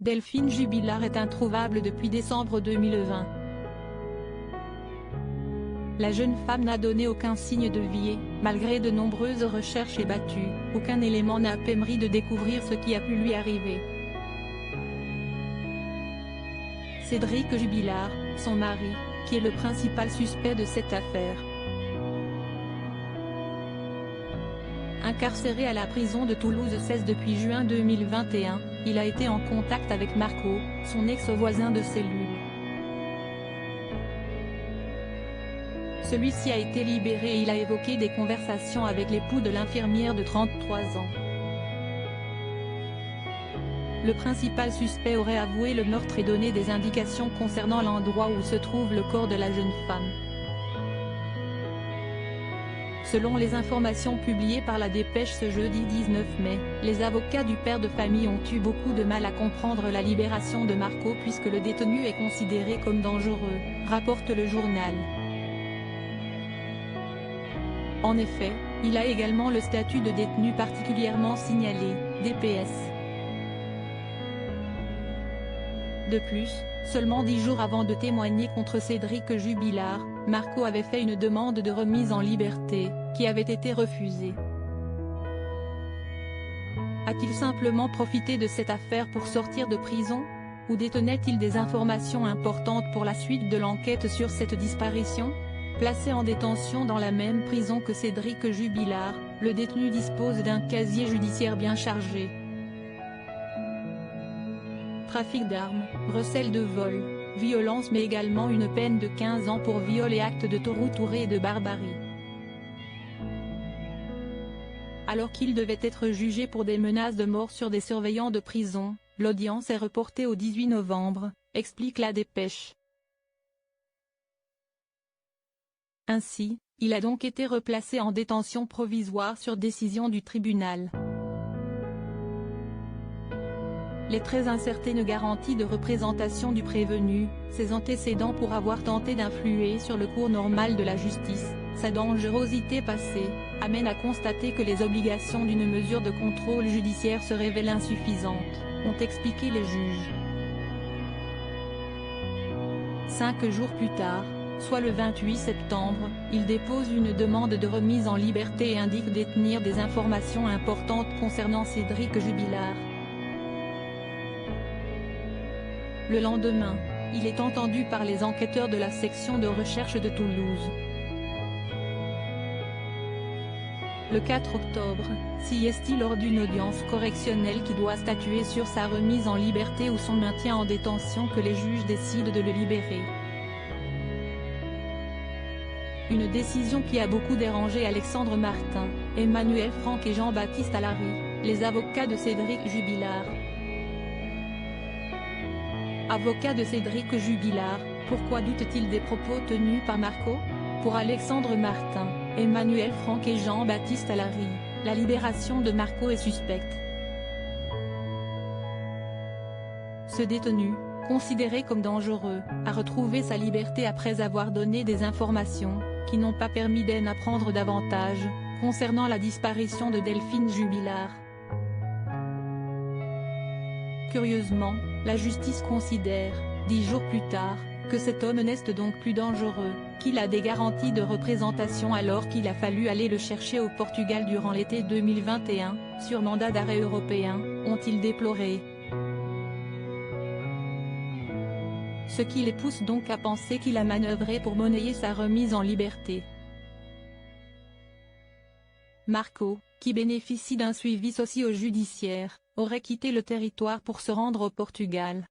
Delphine Jubilard est introuvable depuis décembre 2020. La jeune femme n'a donné aucun signe de vie et, malgré de nombreuses recherches et battues, aucun élément n'a permis de découvrir ce qui a pu lui arriver. Cédric Jubilard, son mari, qui est le principal suspect de cette affaire. Incarcéré à la prison de Toulouse 16 depuis juin 2021, il a été en contact avec Marco, son ex-voisin de cellule. Celui-ci a été libéré et il a évoqué des conversations avec l'époux de l'infirmière de 33 ans. Le principal suspect aurait avoué le meurtre et donné des indications concernant l'endroit où se trouve le corps de la jeune femme. Selon les informations publiées par la Dépêche ce jeudi 19 mai, les avocats du père de famille ont eu beaucoup de mal à comprendre la libération de Marco puisque le détenu est considéré comme dangereux, rapporte le journal. En effet, il a également le statut de détenu particulièrement signalé, DPS. De plus, seulement 10 jours avant de témoigner contre Cédric Jubilard, Marco avait fait une demande de remise en liberté, qui avait été refusée. A-t-il simplement profité de cette affaire pour sortir de prison? Ou détenait-il des informations importantes pour la suite de l'enquête sur cette disparition? Placé en détention dans la même prison que Cédric Jubilard, le détenu dispose d'un casier judiciaire bien chargé. Trafic d'armes, recel de vol, violence mais également une peine de 15 ans pour viol et actes de taurou-touré et de barbarie. Alors qu'il devait être jugé pour des menaces de mort sur des surveillants de prison, l'audience est reportée au 18 novembre, explique la Dépêche. Ainsi, il a donc été replacé en détention provisoire sur décision du tribunal. Les très incertaines garanties de représentation du prévenu, ses antécédents pour avoir tenté d'influer sur le cours normal de la justice, sa dangerosité passée, amènent à constater que les obligations d'une mesure de contrôle judiciaire se révèlent insuffisantes, ont expliqué les juges. 5 jours plus tard, soit le 28 septembre, il dépose une demande de remise en liberté et indique détenir des informations importantes concernant Cédric Jubilard. Le lendemain, il est entendu par les enquêteurs de la section de recherche de Toulouse. Le 4 octobre, sieste lors d'une audience correctionnelle qui doit statuer sur sa remise en liberté ou son maintien en détention que les juges décident de le libérer. Une décision qui a beaucoup dérangé Alexandre Martin, Emmanuel Franck et Jean-Baptiste Allary, les avocats de Cédric Jubilard. Avocat de Cédric Jubilard, pourquoi doute-t-il des propos tenus par Marco? Pour Alexandre Martin, Emmanuel Franck et Jean-Baptiste Allary, la libération de Marco est suspecte. Ce détenu, considéré comme dangereux, a retrouvé sa liberté après avoir donné des informations, qui n'ont pas permis d'en apprendre davantage, concernant la disparition de Delphine Jubilard. Curieusement, la justice considère, 10 jours plus tard, que cet homme n'est donc plus dangereux, qu'il a des garanties de représentation alors qu'il a fallu aller le chercher au Portugal durant l'été 2021, sur mandat d'arrêt européen, ont-ils déploré. Ce qui les pousse donc à penser qu'il a manœuvré pour monnayer sa remise en liberté. Marco, qui bénéficie d'un suivi socio-judiciaire, aurait quitté le territoire pour se rendre au Portugal.